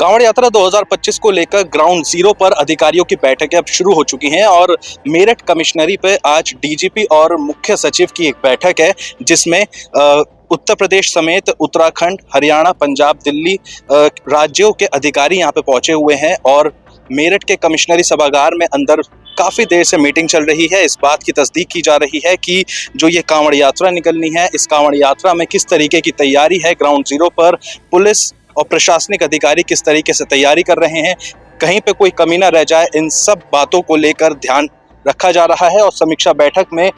कांवड़ यात्रा 2025 को लेकर ग्राउंड जीरो पर अधिकारियों की बैठकें अब शुरू हो चुकी हैं और मेरठ कमिश्नरी पे आज डीजीपी और मुख्य सचिव की एक बैठक है जिसमें उत्तर प्रदेश समेत उत्तराखंड, हरियाणा, पंजाब, दिल्ली राज्यों के अधिकारी यहाँ पे पहुंचे हुए हैं और मेरठ के कमिश्नरी सभागार में अंदर काफी देर से मीटिंग चल रही है। इस बात की तस्दीक की जा रही है कि जो ये कांवड़ यात्रा निकलनी है, इस कांवड़ यात्रा में किस तरीके की तैयारी है, ग्राउंड जीरो पर पुलिस और प्रशासनिक अधिकारी किस तरीके से तैयारी कर रहे हैं, कहीं पे कोई कमी ना रह जाए, इन सब बातों को लेकर ध्यान रखा जा रहा है। और समीक्षा बैठक में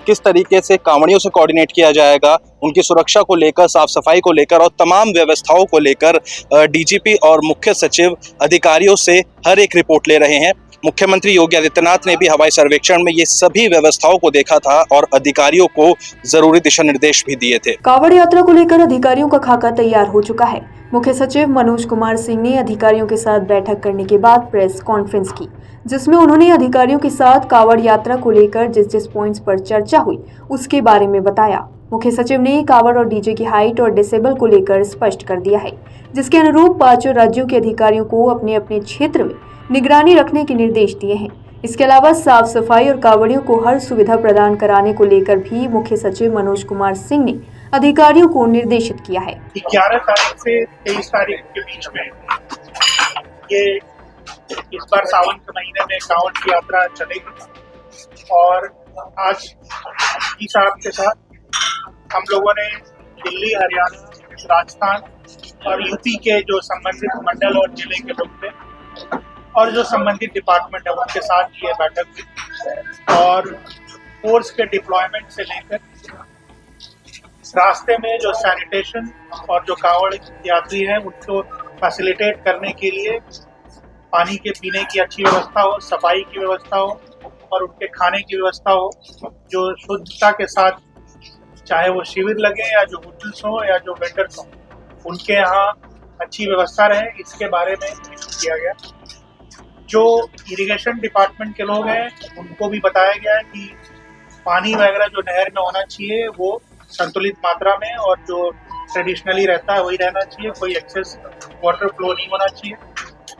किस तरीके से कांवड़ियों से कोऑर्डिनेट किया जाएगा, उनकी सुरक्षा को लेकर, साफ सफाई को लेकर और तमाम व्यवस्थाओं को लेकर डीजीपी और मुख्य सचिव अधिकारियों से हर एक रिपोर्ट ले रहे हैं। मुख्यमंत्री योगी आदित्यनाथ ने भी हवाई सर्वेक्षण में ये सभी व्यवस्थाओं को देखा था और अधिकारियों को जरूरी दिशा निर्देश भी दिए थे। कांवड़ यात्रा को लेकर अधिकारियों का खाका तैयार हो चुका है। मुख्य सचिव मनोज कुमार सिंह ने अधिकारियों के साथ बैठक करने के बाद प्रेस कॉन्फ्रेंस की, जिसमें उन्होंने अधिकारियों के साथ कांवड़ यात्रा को लेकर जिस जिस पॉइंट्स पर चर्चा हुई उसके बारे में बताया। मुख्य सचिव ने कांवड़ और डीजे की हाइट और डिसेबल को लेकर स्पष्ट कर दिया है, जिसके अनुरूप पांचों राज्यों के अधिकारियों को अपने अपने क्षेत्र में निगरानी रखने के निर्देश दिए हैं। इसके अलावा साफ सफाई और कांवड़ियों को हर सुविधा प्रदान कराने को लेकर भी मुख्य सचिव मनोज कुमार सिंह ने अधिकारियों को निर्देशित किया है। 11 तारीख से 23 तारीख के बीच में ये इस बार सावन के महीने में कांवड़ की यात्रा चलेगी और आज जी साहब के साथ हम लोगों ने दिल्ली, हरियाणा, राजस्थान और यूपी के जो संबंधित मंडल और जिले के लोग थे और जो संबंधित डिपार्टमेंट है उनके साथ ये बैठक हुई और फोर्स के डिप्लॉयमेंट से लेकर रास्ते में जो सैनिटेशन और जो कांवड़ यात्री है उनको फैसिलिटेट करने के लिए पानी के पीने की अच्छी व्यवस्था हो, सफाई की व्यवस्था हो और उनके खाने की व्यवस्था हो, जो शुद्धता के साथ, चाहे वो शिविर लगे या जो होटल्स हो या जो वेंडर्स हो, उनके यहाँ अच्छी व्यवस्था रहे, इसके बारे में किया गया। जो इरिगेशन डिपार्टमेंट के लोग हैं उनको भी बताया गया है कि पानी वगैरह जो नहर में होना चाहिए वो संतुलित मात्रा में और जो ट्रेडिशनली रहता है वही रहना चाहिए, कोई एक्सेस वाटर फ्लो नहीं होना चाहिए।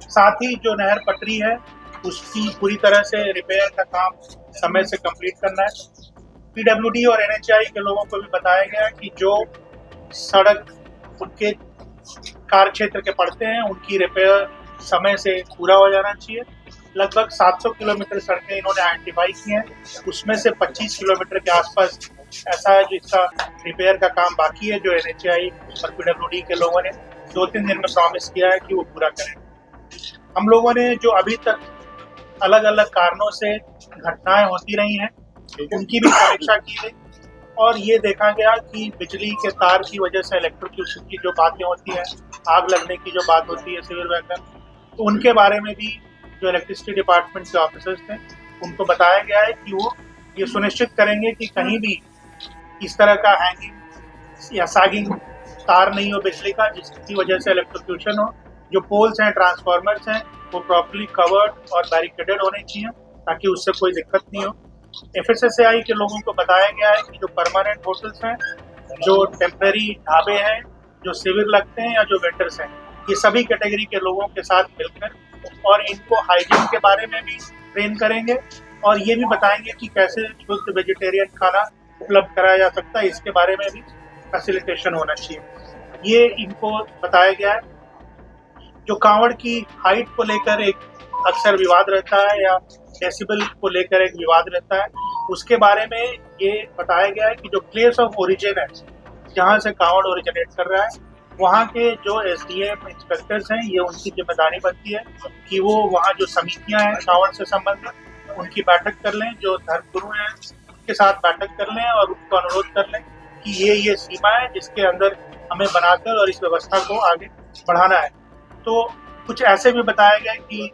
साथ ही जो नहर पटरी है उसकी पूरी तरह से रिपेयर का काम समय से कंप्लीट करना है। पीडब्ल्यूडी और एनएचआई के लोगों को भी बताया गया कि जो सड़क उनके कार्य क्षेत्र के पड़ते हैं उनकी रिपेयर समय से पूरा हो जाना चाहिए। लगभग 700 किलोमीटर सड़कें इन्होंने आइडेंटिफाई की हैं, उसमें से 25 किलोमीटर के आसपास ऐसा है जिसका रिपेयर का काम बाकी है, जो एनएचआई और पीडब्ल्यूडी के लोगों ने 2-3 दिन में प्रॉमिस किया है कि वो पूरा करें। हम लोगों ने जो अभी तक अलग अलग कारणों से घटनाएं होती रही हैं उनकी भी समीक्षा की गई और ये देखा गया कि बिजली के तार की वजह से इलेक्ट्रोक्यूशन की जो बातें होती हैं, आग लगने की जो बात होती है सिविल वैगन, तो उनके बारे में भी जो इलेक्ट्रिसिटी डिपार्टमेंट के ऑफिसर्स थे उनको बताया गया है कि वो ये सुनिश्चित करेंगे कि कहीं भी इस तरह का हैंगिंग या सैगिंग तार नहीं हो बिजली का, जिसकी वजह से इलेक्ट्रोक्यूशन हो। जो पोल्स हैं, ट्रांसफार्मर्स हैं, वो प्रॉपर्ली कवर्ड और बैरिकेडेड होने चाहिए ताकि उससे कोई दिक्कत नहीं हो। एफएसएसएआई के लोगों को बताया गया है कि जो परमानेंट होटल्स हैं, जो टेम्पररी ढाबे हैं, जो शिविर लगते हैं या जो वेंडर्स हैं, ये सभी कैटेगरी के लोगों के साथ मिलकर और इनको हाइजीन के बारे में भी ट्रेन करेंगे और ये भी बताएंगे कि कैसे शुद्ध वेजिटेरियन खाना उपलब्ध कराया जा सकता है, इसके बारे में भी फैसिलिटेशन होना चाहिए। ये इनको बताया गया है। जो कांवड़ की हाइट को लेकर एक अक्सर विवाद रहता है या डेसिबल को लेकर एक विवाद रहता है, उसके बारे में ये बताया गया है कि जो प्लेस ऑफ ओरिजिन है, जहाँ से कांवड़ ओरिजिनेट कर रहा है, वहाँ के जो एसडीएम इंस्पेक्टर्स हैं, ये उनकी जिम्मेदारी बनती है कि वो वहाँ जो समितियाँ हैं कांवड़ से संबंधित उनकी बैठक कर लें, जो धर्मगुरु हैं उनके साथ बैठक कर लें और उनको अनुरोध कर लें कि ये सीमा है जिसके अंदर हमें बनाकर और इस व्यवस्था को आगे बढ़ाना है। तो कुछ ऐसे भी बताया गया कि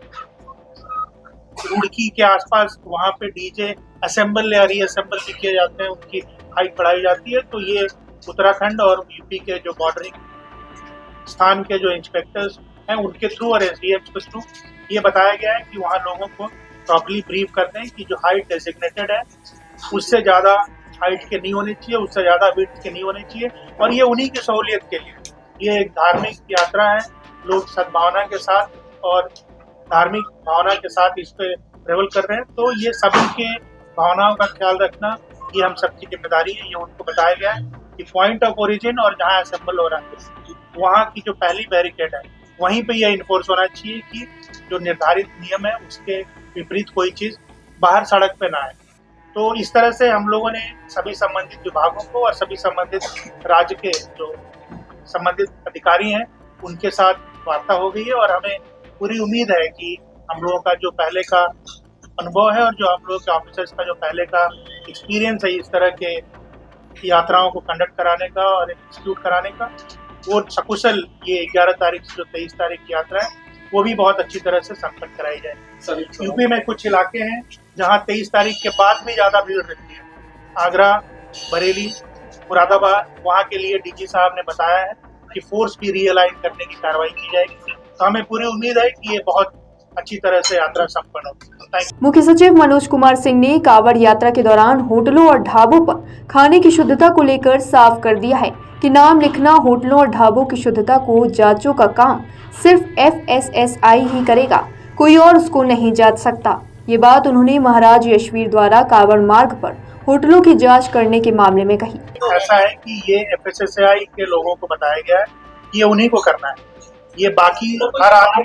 रुड़की के आसपास वहाँ पे डीजे असेंबल या रीअसेंबल भी किए जाते हैं, उनकी हाइट बढ़ाई जाती है। तो ये उत्तराखंड और यूपी के जो बॉर्डरिंग स्थान के जो इंस्पेक्टर्स हैं उनके थ्रू और एसडीएम के थ्रू ये बताया गया है कि वहाँ लोगों को प्रॉपर्ली ब्रीफ कर दें कि जो हाइट डेजिग्नेटेड है उससे ज़्यादा हाइट के नहीं होनी चाहिए, उससे ज़्यादा विड्थ के नहीं होनी चाहिए और ये उन्हीं की सहूलियत के लिए। ये एक धार्मिक यात्रा है, लोग सद्भावना के साथ और धार्मिक भावना के साथ इस पे ट्रेवल कर रहे हैं। तो ये सभी के भावनाओं का ख्याल रखना ये हम सबकी जिम्मेदारी है। ये उनको बताया गया है कि पॉइंट ऑफ ओरिजिन और जहाँ असेंबल हो रहा है वहाँ की जो पहली बैरिकेड है वहीं पे यह इन्फोर्स होना चाहिए कि जो निर्धारित नियम है उसके विपरीत कोई चीज़ बाहर सड़क पे ना आए। तो इस तरह से हम लोगों ने सभी संबंधित विभागों को और सभी संबंधित राज्य के जो संबंधित अधिकारी हैं उनके साथ वार्ता हो गई है और हमें पूरी उम्मीद है कि हम लोगों का जो पहले का अनुभव है और जो हम लोगों के ऑफिसर्स का जो पहले का एक्सपीरियंस है इस तरह के यात्राओं को कंडक्ट कराने का और एग्जीक्यूट कराने का, वो सकुशल ये 11 तारीख से जो 23 तारीख की यात्रा है वो भी बहुत अच्छी तरह से संपन्न कराई जाए। यूपी में कुछ इलाके हैं जहां 23 तारीख के बाद भी ज़्यादा भीड़ रहती है, आगरा, बरेली, मुरादाबाद, वहाँ के लिए डीजी साहब ने बताया है कि फोर्स भी रीअलाइन करने की कार्रवाई की जाएगी। तो हमें पूरी उम्मीद है कि ये बहुत अच्छी तरह से यात्रा संपन्न होगी। मुख्य सचिव मनोज कुमार सिंह ने कांवड़ यात्रा के दौरान होटलों और ढाबों पर खाने की शुद्धता को लेकर साफ कर दिया है कि नाम लिखना होटलों और ढाबों की शुद्धता को जांचों का काम सिर्फ FSSAI ही करेगा, कोई और उसको नहीं जांच सकता। ये बात उन्होंने महाराज यशवीर द्वारा कांवड़ मार्ग पर होटलों की जांच करने के मामले में कही। ऐसा है कि ये FSSAI के लोगों को बताया गया है कि ये उन्हीं को करना है, ये बाकी हर आदमी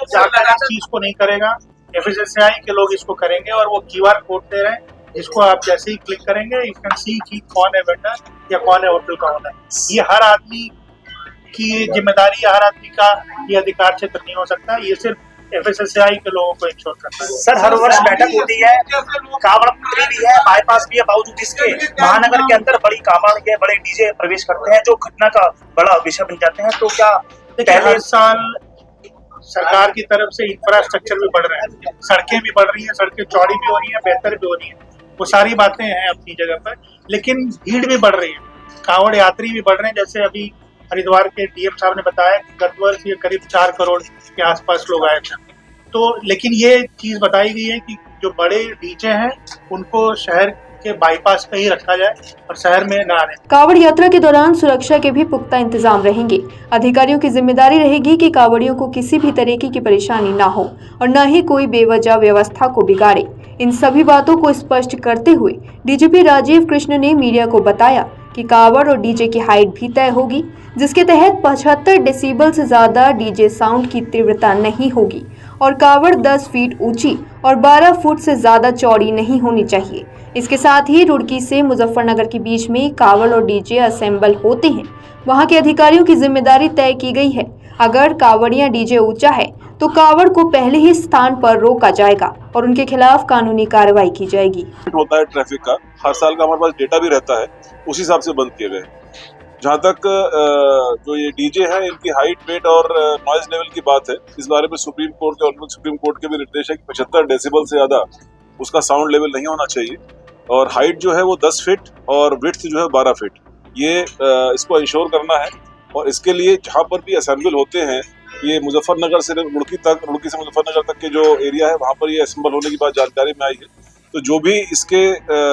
जाकर इस चीज को नहीं करेगा। FSSAI के लोग इसको करेंगे और वो QR कोड दे रहे हैं जिसको आप जैसे ही क्लिक करेंगे यू कैन सी कि कौन है वेंडर या कौन है होटल का ओनर। ये हर आदमी की जिम्मेदारी या हर आदमी का ये अधिकार क्षेत्र नहीं हो सकता, ये सिर्फ FSSAI के लोगों को इंश्योर करना है। सर हर वर्ष बैठक होती है, कांवड़ मंत्री भी है, बाईपास भी है, बावजूद इसके महानगर के अंदर बड़ी कांवड़ के बड़े डीजे प्रवेश करते हैं जो घटना का बड़ा विषय बन जाते हैं। तो क्या पहले साल सरकार की तरफ से इंफ्रास्ट्रक्चर भी बढ़ रहे हैं, सड़कें भी बढ़ रही हैं, सड़कें चौड़ी भी हो रही हैं, बेहतर भी हो रही हैं, वो सारी बातें हैं अपनी जगह पर, लेकिन भीड़ भी बढ़ रही है, कांवड़ यात्री भी बढ़ रहे हैं। जैसे अभी हरिद्वार के DM साहब ने बताया कि गत वर्ष ये करीब 4 करोड़ के आसपास लोग आए थे। तो लेकिन ये चीज बताई गई है कि जो बड़े डीजे हैं उनको शहर के बाईपास पे ही रखा जाए और शहर में ना आने। कांवड़ यात्रा के दौरान सुरक्षा के भी पुख्ता इंतजाम रहेंगे। अधिकारियों की जिम्मेदारी रहेगी कि कांवड़ियों को किसी भी तरीके की परेशानी ना हो और न ही कोई बेवजह व्यवस्था को बिगाड़े। इन सभी बातों को स्पष्ट करते हुए DGP राजीव कृष्ण ने मीडिया को बताया कि कांवड़ और डीजे की हाइट भी तय होगी, जिसके तहत 75 डेसिबल से ज्यादा डीजे साउंड की तीव्रता नहीं होगी और कांवड़ 10 फीट ऊंची और 12 फुट से ज्यादा चौड़ी नहीं होनी चाहिए। इसके साथ ही रुड़की से मुजफ्फरनगर के बीच में कांवड़ और डीजे असेंबल होते हैं, वहां के अधिकारियों की जिम्मेदारी तय की गई है। अगर कांवड़ या डीजे ऊंचा है तो कांवड़ को पहले ही स्थान पर रोका जाएगा और उनके खिलाफ कानूनी कार्रवाई की जाएगी। होता है ट्रैफिक का, हर साल का हमारे पास डेटा भी रहता है, उस हिसाब से बंद किए गए। जहाँ तक जो ये डीजे है इनकी हाइट, वेट और नॉइज लेवल की बात है, इस बारे में सुप्रीम कोर्ट के और सुप्रीम कोर्ट के भी निर्देश है कि 75 डेसिबल से ज्यादा उसका साउंड लेवल नहीं होना चाहिए और हाइट जो है वो 10 फीट और विड्थ जो है 12 फीट। ये इसको इंश्योर करना है और इसके लिए जहाँ पर भी असेंबल होते हैं, ये मुजफ्फरनगर से रुड़की से मुजफ्फरनगर तक के जो एरिया है वहाँ पर ये असेंबल होने की बात जानकारी में आई है। तो जो भी इसके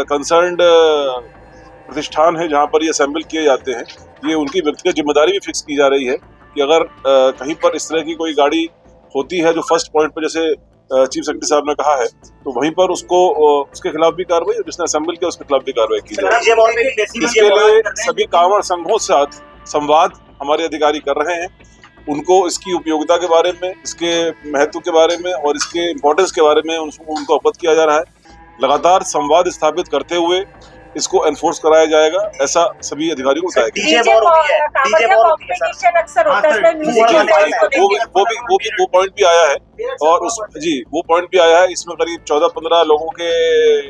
कंसर्न्ड प्रतिष्ठान है जहाँ पर ये असेंबल किए जाते हैं, ये उनकी व्यक्तिगत जिम्मेदारी भी फिक्स की जा रही है कि अगर कहीं पर इस तरह की कोई गाड़ी होती है जो फर्स्ट पॉइंट पर, जैसे चीफ सेक्रेटरी साहब ने कहा है, तो वहीं पर उसको उसके खिलाफ भी कार्रवाई और जिसने असेंबल किया उसके खिलाफ भी कार्रवाई की जाए। इसके लिए सभी कांवड़ संघों के साथ संवाद हमारे अधिकारी कर रहे हैं। उनको इसकी उपयोगिता के बारे में, इसके महत्व के बारे में और इसके इम्पोर्टेंस के बारे में उनको अवगत किया जा रहा है। लगातार संवाद स्थापित करते हुए इसको एनफोर्स कराया जाएगा, ऐसा सभी अधिकारियों को बताया गया। वो पॉइंट भी आया है और वो पॉइंट भी आया है। इसमें करीब 14-15 लोगों के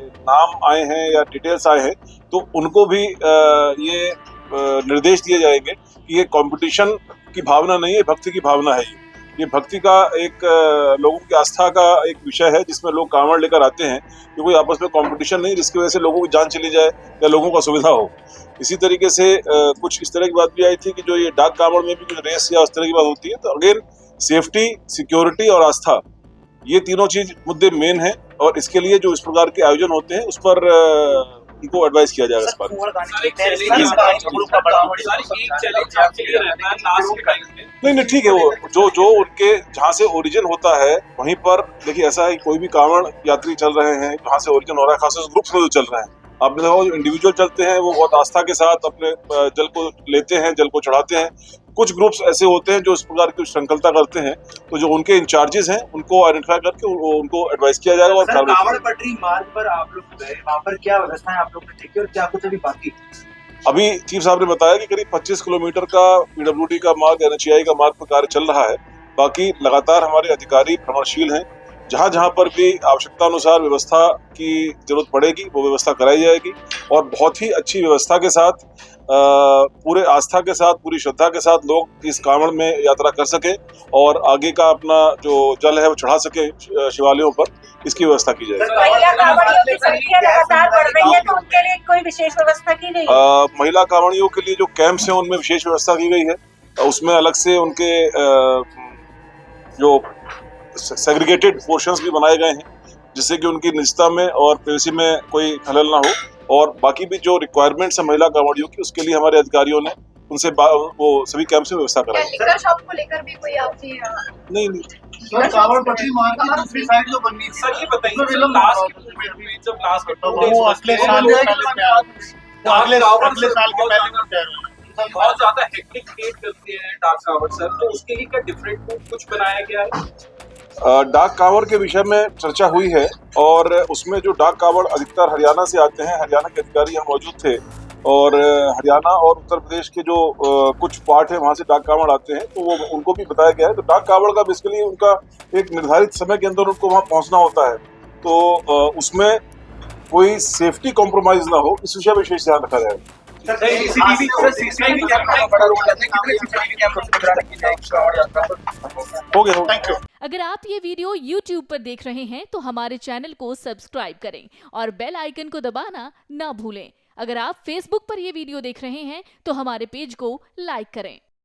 नाम आए हैं या डिटेल्स आए हैं, तो उनको भी ये निर्देश दिए जाएंगे कि ये कंपटीशन की भावना नहीं है, भक्ति की भावना है। ये भक्ति का एक लोगों की आस्था का एक विषय है जिसमें लोग कांवड़ लेकर आते हैं। ये कोई आपस में कंपटीशन नहीं जिसकी वजह से लोगों की जान चली जाए या लोगों का सुविधा हो। इसी तरीके से कुछ इस तरह की बात भी आई थी कि जो ये डाक कांवड़ में भी कुछ रेस या उस तरह की बात होती है, तो अगेन सेफ्टी, सिक्योरिटी और आस्था, ये तीनों चीज मुद्दे मेन है और इसके लिए जो इस प्रकार के आयोजन होते हैं उस पर उनको एडवाइस किया जाएगा इस बारे में। नहीं ठीक है, वो जो उनके जहाँ से ओरिजिन होता है वहीं पर देखिए, ऐसा है कोई भी कांवड़ यात्री चल रहे हैं जहाँ से ओरिजिन हो रहा है, खासकर ग्रुप्स में जो चल रहे हैं, आपने देखा जो इंडिविजुअल चलते हैं वो बहुत आस्था के साथ अपने जल को लेते हैं, जल को चढ़ाते हैं। कुछ ग्रुप्स ऐसे होते हैं जो इस प्रकार की श्रृंखलता करते हैं, तो जो उनके इंचार्जेस हैं उनको आइडेंटिफाई करके उनको एडवाइस किया जाएगा। और कांवड़ पटरी मार्ग पर आप लोग गए, वहाँ पर क्या व्यवस्थाएं आप लोग ने देखी और क्या कुछ अभी बाकी? अभी चीफ साहब ने बताया कि करीब 25 किलोमीटर का पीडब्ल्यूडी का मार्ग, NHAI का मार्ग पर कार्य चल रहा है। बाकी लगातार हमारे अधिकारी भ्रमणशील हैं, जहां जहां पर भी आवश्यकता अनुसार व्यवस्था की जरूरत पड़ेगी वो व्यवस्था कराई जाएगी और बहुत ही अच्छी व्यवस्था के साथ, पूरे आस्था के साथ, पूरी श्रद्धा के साथ लोग इस कांवड़ में यात्रा कर सके और आगे का अपना जो जल है वो चढ़ा सके शिवालयों पर, इसकी व्यवस्था की जाएगी। महिला कांवड़ियों की संख्या लगातार बढ़ रही है, तो उनके लिए कोई विशेष व्यवस्था की गई है? महिला कांवड़ियों के लिए जो कैंप्स हैं उनमें विशेष व्यवस्था की गई है, उसमें अलग से उनके जो सेग्रीगेटेड पोर्शंस भी बनाए गए हैं जिससे कि उनकी निजता में और प्राइवेसी में कोई खलल ना हो, और बाकी भी जो रिक्वायरमेंट्स है महिला कांवड़ियों की उसके लिए हमारे अधिकारियों ने उनसे वो सभी कैंप में व्यवस्था कराई। लिकर शॉप को लेकर भी कोई आपकी नहीं सर, कांवड़ पटरी मार्ग की दूसरी साइड जो बननी थी, सर ये बताइए, तो जब लास्ट वो अगले साल के पहले बहुत ज्यादा हेक्टिक क्रिएट करते हैं डार्क कांवड़ सर, तो उसके लिए क्या डिफरेंट कुछ बनाया गया है? डाक कांवड़ के विषय में चर्चा हुई है और उसमें जो डाक कांवड़ अधिकतर हरियाणा से आते हैं, हरियाणा के अधिकारी यहाँ मौजूद थे और हरियाणा और उत्तर प्रदेश के जो कुछ पार्ट है वहाँ से डाक कांवड़ आते हैं, तो वो उनको भी बताया गया है। तो डाक कांवड़ का बेसिकली उनका एक निर्धारित समय के अंदर उनको वहाँ पहुँचना होता है, तो उसमें कोई सेफ्टी कॉम्प्रोमाइज ना हो, इस विषय में विशेष ध्यान रखा जाएगा। हो गया। Thank you. अगर आप ये वीडियो YouTube पर देख रहे हैं तो हमारे चैनल को सब्सक्राइब करें और बेल आइकन को दबाना ना भूलें। अगर आप Facebook पर ये वीडियो देख रहे हैं तो हमारे पेज को लाइक करें।